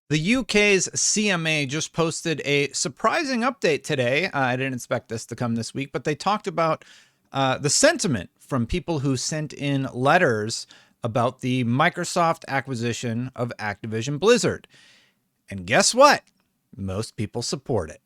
The UK's CMA just posted a surprising update today. I didn't expect this to come this week, but they talked about the sentiment from people who sent in letters about the Microsoft acquisition of Activision Blizzard. And guess what? Most people support it.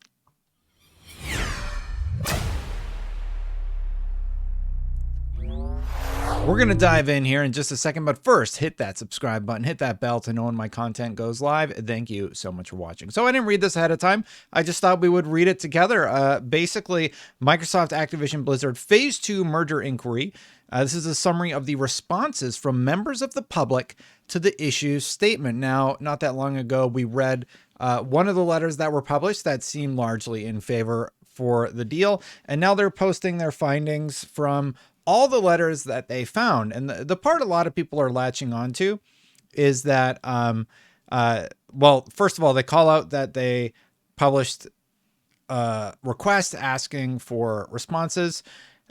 We're going to dive in here in just a second, but first, hit that subscribe button, hit that bell to know when my content goes live. Thank you so much for watching. So I didn't read this ahead of time. I just thought we would read it together. Basically, Microsoft Activision Blizzard Phase 2 merger inquiry. This is a summary of the responses from members of the public to the issue's statement. Now, not that long ago, we read one of the letters that were published that seemed largely in favor for the deal, and now they're posting their findings from all the letters that they found. And the part a lot of people are latching onto is that, well, first of all, they call out that they published requests asking for responses.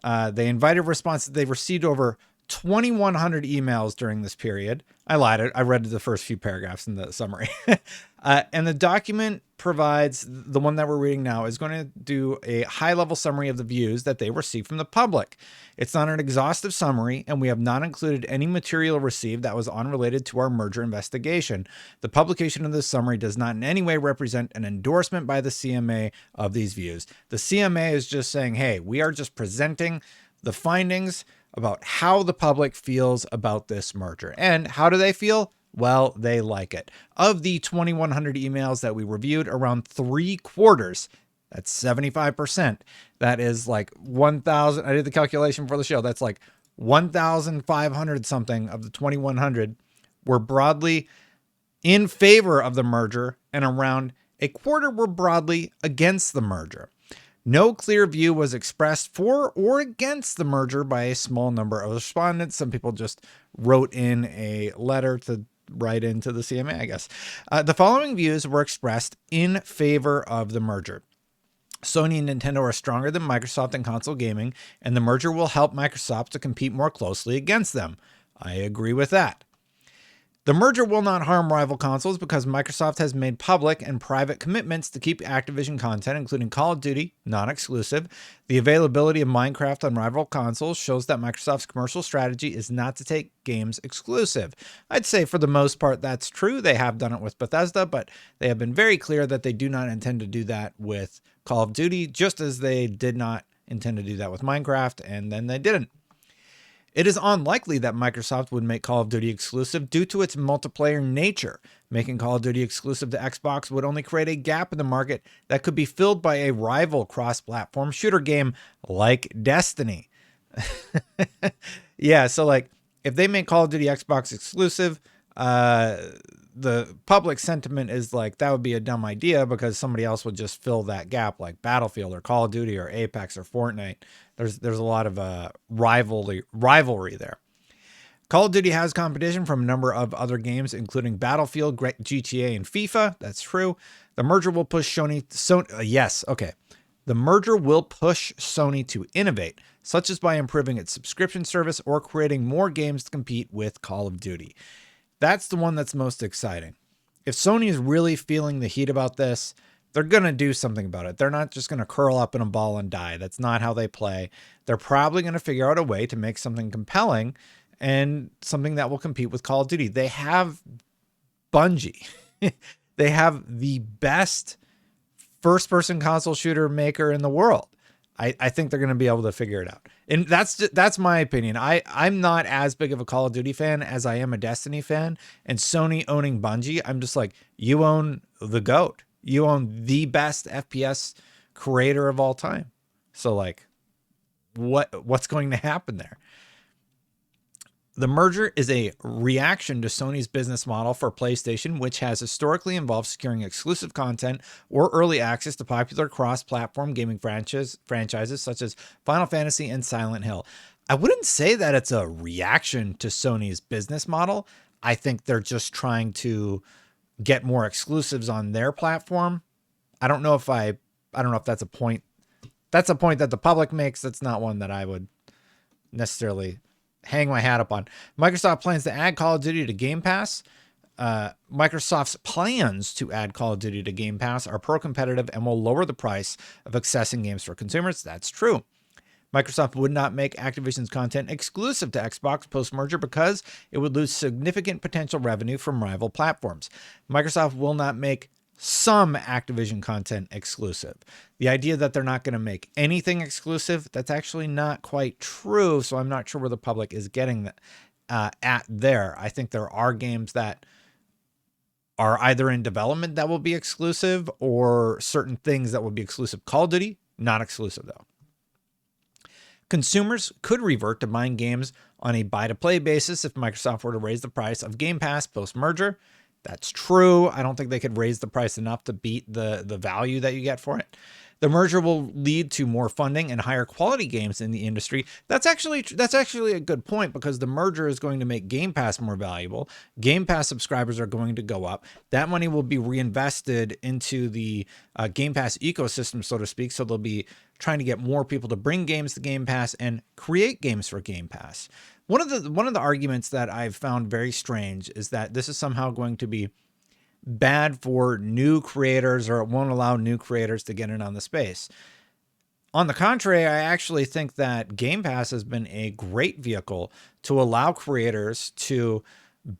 They invited responses. They received over 2,100 emails during this period. I lied. I read the first few paragraphs in the summary. And the document provides, the one that we're reading now, is going to do a high-level summary of the views that they received from the public. It's not an exhaustive summary, and we have not included any material received that was unrelated to our merger investigation. The publication of this summary does not in any way represent an endorsement by the CMA of these views. The CMA is just saying, hey, we are just presenting the findings about how the public feels about this merger. And how do they feel? Well, they like it. Of the 2,100 emails that we reviewed, around 3/4, that's 75%. That is like 1,000. I did the calculation for the show. That's like 1,500 something of the 2,100 were broadly in favor of the merger, and around a quarter were broadly against the merger. No clear view was expressed for or against the merger by a small number of respondents. Some people just wrote in a letter to write into the CMA, I guess. The following views were expressed in favor of the merger. Sony and Nintendo are stronger than Microsoft in console gaming, and the merger will help Microsoft to compete more closely against them. I agree with that. The merger will not harm rival consoles because Microsoft has made public and private commitments to keep Activision content, including Call of Duty, non-exclusive. The availability of Minecraft on rival consoles shows that Microsoft's commercial strategy is not to take games exclusive. I'd say for the most part that's true. They have done it with Bethesda, but they have been very clear that they do not intend to do that with Call of Duty, just as they did not intend to do that with Minecraft, and then they didn't. It is unlikely that Microsoft would make Call of Duty exclusive due to its multiplayer nature. Making Call of Duty exclusive to Xbox would only create a gap in the market that could be filled by a rival cross-platform shooter game like Destiny. Yeah, so like if they make Call of Duty Xbox exclusive, the public sentiment is like that would be a dumb idea because somebody else would just fill that gap, like Battlefield or Call of Duty or Apex or Fortnite. There's a lot of rivalry there. Call of Duty has competition from a number of other games, including Battlefield, GTA, and FIFA. That's true. The merger will push Sony. The merger will push Sony to innovate, such as by improving its subscription service or creating more games to compete with Call of Duty. That's the one that's most exciting. If Sony is really feeling the heat about this, they're going to do something about it. They're not just going to curl up in a ball and die. That's not how they play. They're probably going to figure out a way to make something compelling and something that will compete with Call of Duty. They have Bungie. They have the best first-person console shooter maker in the world. I think they're going to be able to figure it out. And that's my opinion. I'm not as big of a Call of Duty fan as I am a Destiny fan. And Sony owning Bungie, I'm just like, you own the GOAT. You own the best FPS creator of all time. So like, what's going to happen there? The merger is a reaction to Sony's business model for PlayStation, which has historically involved securing exclusive content or early access to popular cross-platform gaming franchises such as Final Fantasy and Silent Hill. I wouldn't say that it's a reaction to Sony's business model. I think they're just trying to get more exclusives on their platform. I don't know if that's a point. That's a point that the public makes. That's not one that I would necessarily hang my hat up on. Microsoft plans to add Call of Duty to Game Pass. Microsoft's plans to add Call of Duty to Game Pass are pro-competitive and will lower the price of accessing games for consumers. That's true. Microsoft would not make Activision's content exclusive to Xbox post-merger because it would lose significant potential revenue from rival platforms. Microsoft will not make some Activision content exclusive. The idea that they're not going to make anything exclusive, that's actually not quite true, so I'm not sure where the public is getting that at there. I think there are games that are either in development that will be exclusive or certain things that will be exclusive. Call of Duty, not exclusive though. Consumers could revert to buying games on a buy-to-play basis if Microsoft were to raise the price of Game Pass post-merger. That's true. I don't think they could raise the price enough to beat the value that you get for it. The merger will lead to more funding and higher quality games in the industry. That's actually a good point, because the merger is going to make Game Pass more valuable. Game Pass subscribers are going to go up. That money will be reinvested into the Game Pass ecosystem, so to speak. So they'll be trying to get more people to bring games to Game Pass and create games for Game Pass. One of the arguments that I've found very strange is that this is somehow going to be bad for new creators, or it won't allow new creators to get in on the space. On the contrary, I actually think that Game Pass has been a great vehicle to allow creators to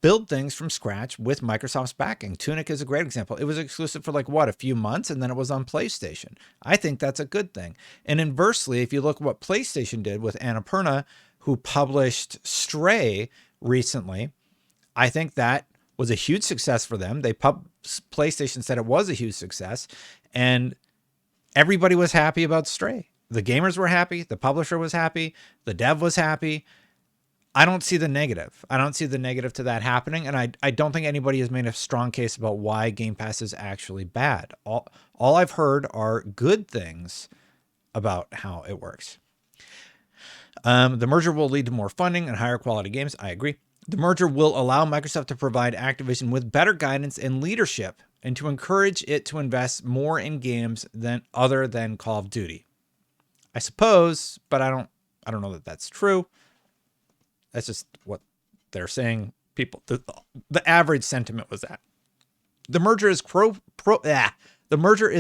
build things from scratch with Microsoft's backing. Tunic is a great example. It was exclusive for a few months, and then it was on PlayStation. I think that's a good thing. And inversely, if you look at what PlayStation did with Annapurna, who published Stray recently, I think that was a huge success for them. PlayStation said it was a huge success, and everybody was happy about Stray. The gamers were happy, the publisher was happy, the dev was happy. I don't see the negative. I don't see the negative to that happening, and I don't think anybody has made a strong case about why Game Pass is actually bad. All I've heard are good things about how it works. The merger will lead to more funding and higher quality games. I agree. The merger will allow Microsoft to provide Activision with better guidance and leadership, and to encourage it to invest more in games other than Call of Duty. I suppose, but I don't know that that's true. That's just what they're saying. People, the average sentiment was that the merger is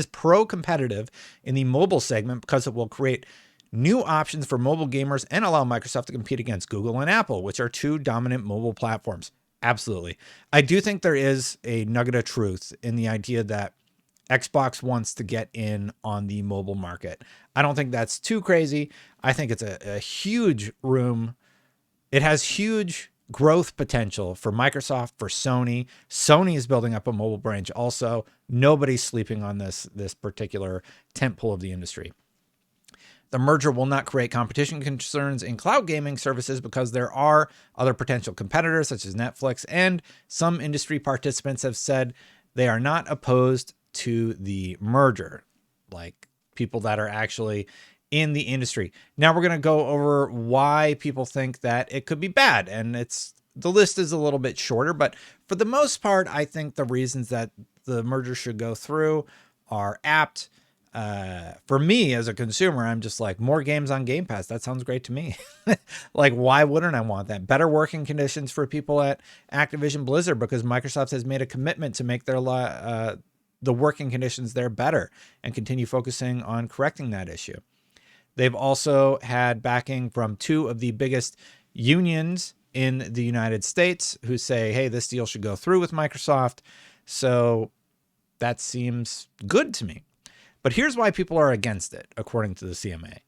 pro-competitive in the mobile segment because it will create new options for mobile gamers and allow Microsoft to compete against Google and Apple, which are two dominant mobile platforms. Absolutely. I do think there is a nugget of truth in the idea that Xbox wants to get in on the mobile market. I don't think that's too crazy. I think it's a huge room. It has huge growth potential for Microsoft, for Sony. Sony is building up a mobile branch also. Nobody's sleeping on this particular tentpole of the industry. The merger will not create competition concerns in cloud gaming services because there are other potential competitors such as Netflix, and some industry participants have said they are not opposed to the merger, like people that are actually in the industry. Now we're going to go over why people think that it could be bad, and the list is a little bit shorter, but for the most part, I think the reasons that the merger should go through are apt. For me as a consumer, I'm just like, more games on Game Pass. That sounds great to me. Like, why wouldn't I want that? Better working conditions for people at Activision Blizzard, because Microsoft has made a commitment to make their the working conditions there better and continue focusing on correcting that issue. They've also had backing from two of the biggest unions in the United States who say, hey, this deal should go through with Microsoft. So that seems good to me. But here's why people are against it, according to the CMA.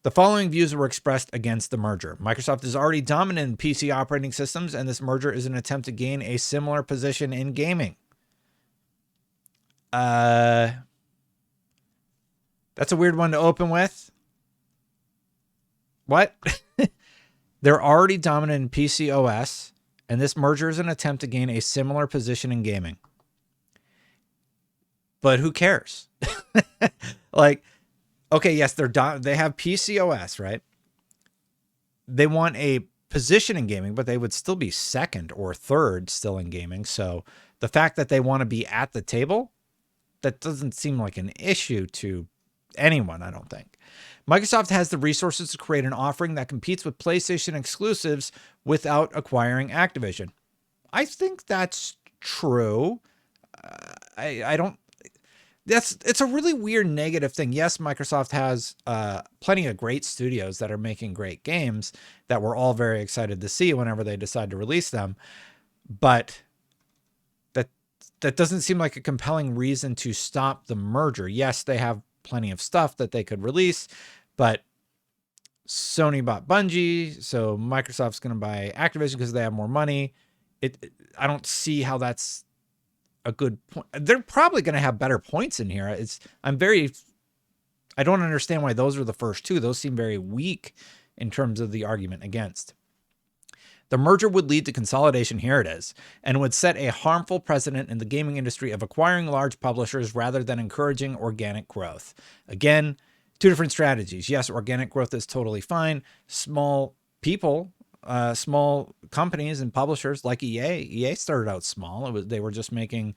The following views were expressed against the merger. Microsoft is already dominant in PC operating systems, and this merger is an attempt to gain a similar position in gaming. That's a weird one to open with. What? They're already dominant in PC OS, and this merger is an attempt to gain a similar position in gaming. But who cares? Like, okay, yes, they have PC OS, right? They want a position in gaming, but they would still be second or third still in gaming. So the fact that they want to be at the table, that doesn't seem like an issue to anyone, I don't think. Microsoft has the resources to create an offering that competes with PlayStation exclusives without acquiring Activision. I think that's true. I don't. It's a really weird negative thing. Yes, Microsoft has plenty of great studios that are making great games that we're all very excited to see whenever they decide to release them, but that doesn't seem like a compelling reason to stop the merger. Yes, they have plenty of stuff that they could release, but Sony bought Bungie, so Microsoft's going to buy Activision because they have more money. I don't see how that's a good point. They're probably going to have better points in here. I don't understand why those are the first two. Those seem very weak in terms of the argument against. The merger would lead to consolidation, here it is, and would set a harmful precedent in the gaming industry of acquiring large publishers rather than encouraging organic growth. Again, two different strategies. Yes, organic growth is totally fine. Small companies and publishers like EA started out small. They were just making,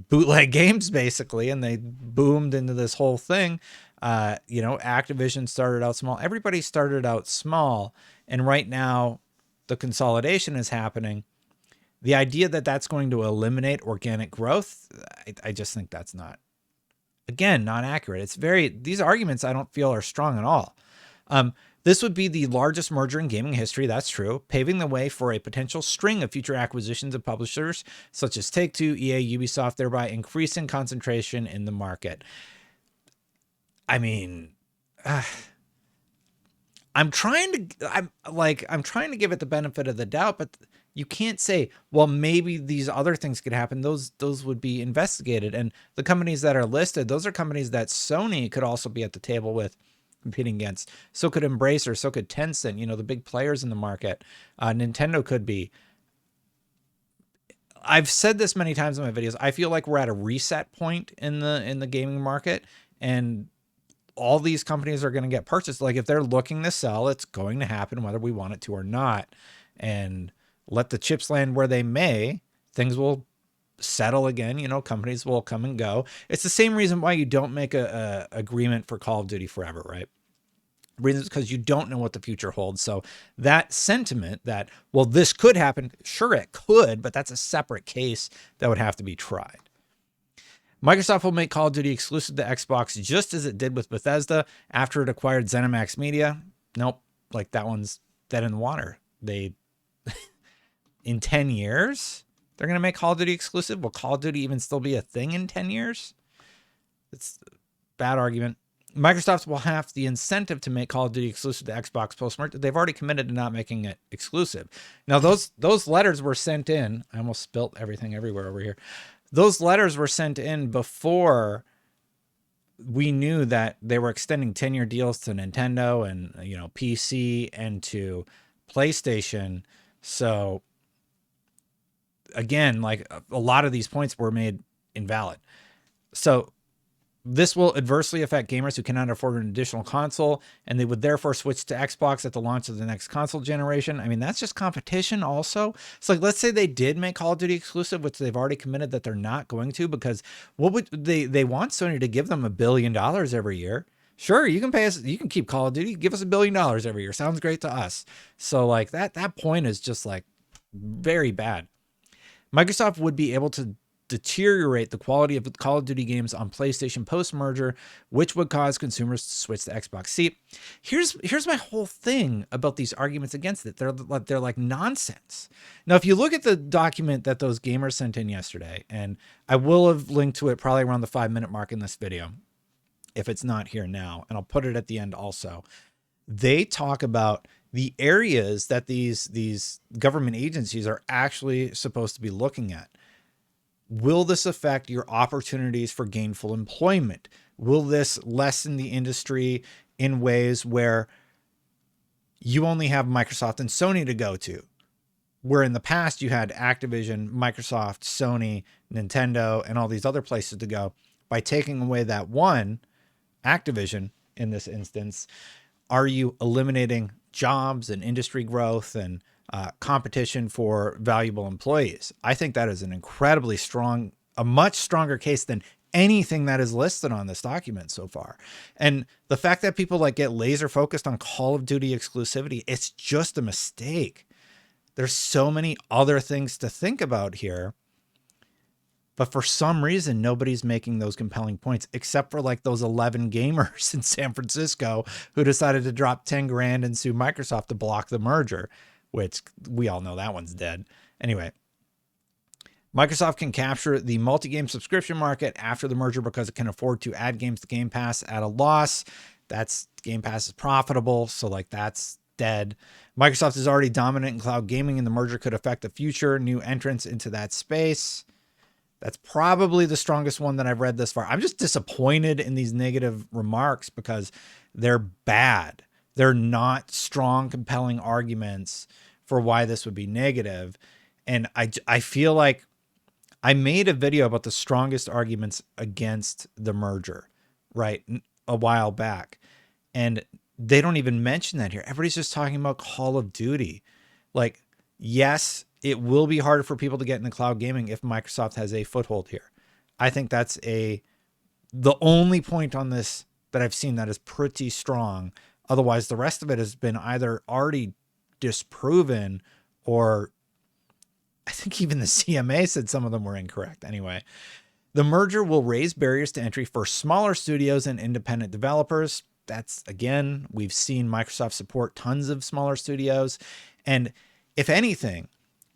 bootleg games basically, and they boomed into this whole thing. Activision started out small. Everybody started out small. And right now, the consolidation is happening. The idea that that's going to eliminate organic growth, I just think that's not accurate. These arguments I don't feel are strong at all. This would be the largest merger in gaming history, that's true, paving the way for a potential string of future acquisitions of publishers such as Take-Two, EA, Ubisoft, thereby increasing concentration in the market. I mean, I'm trying to give it the benefit of the doubt, but you can't say, well, maybe these other things could happen. Those would be investigated. And the companies that are listed, those are companies that Sony could also be at the table with, competing against. So could Embracer, so could Tencent, the big players in the market. Nintendo could be. I've said this many times in my videos. I feel like we're at a reset point in the gaming market, and all these companies are going to get purchased. Like if they're looking to sell, it's going to happen whether we want it to or not. And let the chips land where they may, things will settle again. Companies will come and go. It's the same reason why you don't make a agreement for Call of Duty forever, right? Reasons because you don't know what the future holds. So that sentiment that, well, this could happen, sure it could, but that's a separate case that would have to be tried. Microsoft will make Call of Duty exclusive to Xbox just as it did with Bethesda after it acquired ZeniMax Media. Nope, like that one's dead in the water. In 10 years, they're going to make Call of Duty exclusive. Will Call of Duty even still be a thing in 10 years? It's a bad argument. Microsoft will have the incentive to make Call of Duty exclusive to Xbox post-merger. They've already committed to not making it exclusive. Now, those letters were sent in. I almost spilt everything everywhere over here. Those letters were sent in before we knew that they were extending 10-year deals to Nintendo and PC and to PlayStation. So again, like a lot of these points were made invalid. So this will adversely affect gamers who cannot afford an additional console, and they would therefore switch to Xbox at the launch of the next console generation. I mean, that's just competition also. So like, let's say they did make Call of Duty exclusive, which they've already committed that they're not going to, because what would they want Sony to give them $1 billion every year. Sure, you can pay us, you can keep Call of Duty, give us $1 billion every year. Sounds great to us. So like that point is just like very bad. Microsoft would be able to deteriorate the quality of the Call of Duty games on PlayStation post-merger, which would cause consumers to switch to Xbox. See, here's my whole thing about these arguments against it. They're like nonsense. Now, if you look at the document that those gamers sent in yesterday, and I will have linked to it probably around the 5-minute mark in this video, if it's not here now, and I'll put it at the end also. They talk about the areas that these government agencies are actually supposed to be looking at. Will this affect your opportunities for gainful employment? Will this lessen the industry in ways where you only have Microsoft and Sony to go to? Where in the past you had Activision, Microsoft, Sony, Nintendo, and all these other places to go. By taking away that one, Activision in this instance, are you eliminating jobs and industry growth and competition for valuable employees? I think that is an incredibly strong, a much stronger case than anything that is listed on this document so far. And the fact that people like get laser focused on Call of Duty exclusivity, it's just a mistake. There's so many other things to think about here. But for some reason, nobody's making those compelling points, except for like those 11 gamers in San Francisco who decided to drop 10 grand and sue Microsoft to block the merger, which we all know that one's dead. Anyway, Microsoft can capture the multi-game subscription market after the merger because it can afford to add games to Game Pass at a loss. That's Game Pass is profitable, so like that's dead. Microsoft is already dominant in cloud gaming, and the merger could affect the future new entrants into that space. That's probably the strongest one that I've read this far. I'm just disappointed in these negative remarks because they're bad. They're not strong, compelling arguments for why this would be negative. And I feel like I made a video about the strongest arguments against the merger, right, a while back. And they don't even mention that here. Everybody's just talking about Call of Duty. Like, yes, it will be harder for people to get into cloud gaming if Microsoft has a foothold here. I think that's the only point on this that I've seen that is pretty strong. Otherwise, the rest of it has been either already disproven or I think even the CMA said some of them were incorrect. Anyway, the merger will raise barriers to entry for smaller studios and independent developers. That's, again, we've seen Microsoft support tons of smaller studios. And if anything,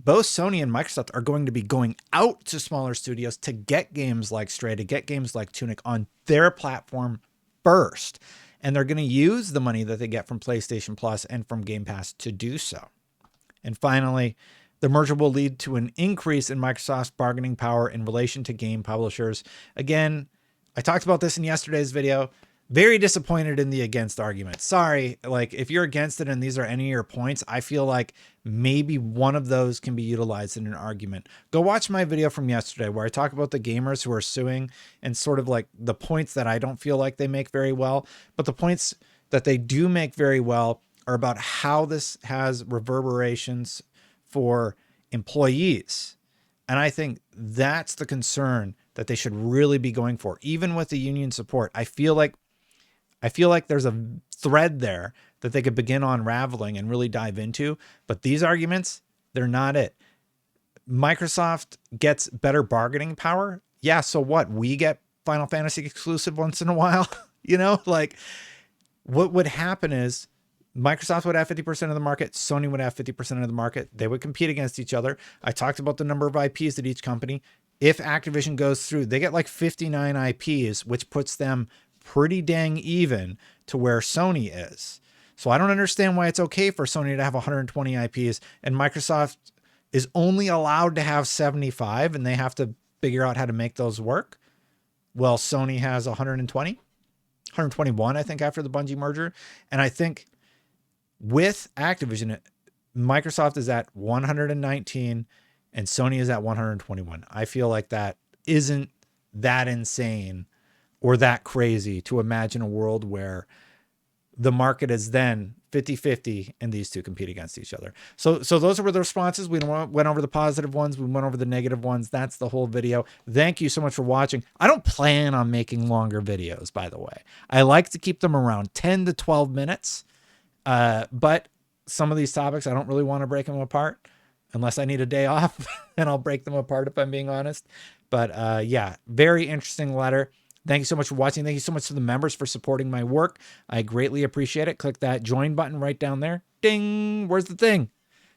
both Sony and Microsoft are going to be going out to smaller studios to get games like Stray, to get games like Tunic on their platform first. And they're going to use the money that they get from PlayStation Plus and from Game Pass to do so. And finally, the merger will lead to an increase in Microsoft's bargaining power in relation to game publishers. Again, I talked about this in yesterday's video. Very disappointed in the against argument. Sorry, like if you're against it and these are any of your points, I feel like maybe one of those can be utilized in an argument. Go watch my video from yesterday where I talk about the gamers who are suing and sort of like the points that I don't feel like they make very well. But the points that they do make very well are about how this has reverberations for employees. And I think that's the concern that they should really be going for, even with the union support. I feel like there's a thread there that they could begin unraveling and really dive into. But these arguments, they're not it. Microsoft gets better bargaining power. Yeah, so what? We get Final Fantasy exclusive once in a while. You know, like what would happen is Microsoft would have 50% of the market. Sony would have 50% of the market. They would compete against each other. I talked about the number of IPs at each company. If Activision goes through, they get like 59 IPs, which puts them pretty dang even to where Sony is. So I don't understand why it's okay for Sony to have 120 IPs and Microsoft is only allowed to have 75 and they have to figure out how to make those work. Well, Sony has 121, I think, after the Bungie merger. And I think with Activision, Microsoft is at 119 and Sony is at 121. I feel like that isn't that insane or that crazy to imagine a world where the market is then 50-50 and these two compete against each other. So those were the responses. We went over the positive ones. We went over the negative ones. That's the whole video. Thank you so much for watching. I don't plan on making longer videos, by the way. I like to keep them around 10 to 12 minutes. But some of these topics, I don't really want to break them apart unless I need a day off and I'll break them apart if I'm being honest. But yeah, very interesting letter. Thank you so much for watching. Thank you so much to the members for supporting my work. I greatly appreciate it. Click that join button right down there. Ding. Where's the thing?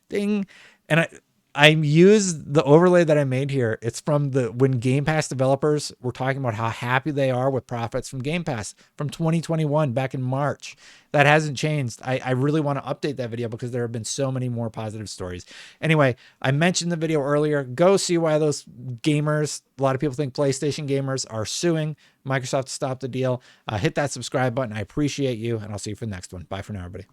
Ding. And I used the overlay that I made here. It's from when Game Pass developers were talking about how happy they are with profits from Game Pass from 2021 back in March. That hasn't changed. I really want to update that video because there have been so many more positive stories. Anyway, I mentioned the video earlier. Go see why those gamers, a lot of people think PlayStation gamers are suing Microsoft to stop the deal. Hit that subscribe button. I appreciate you, and I'll see you for the next one. Bye for now, everybody.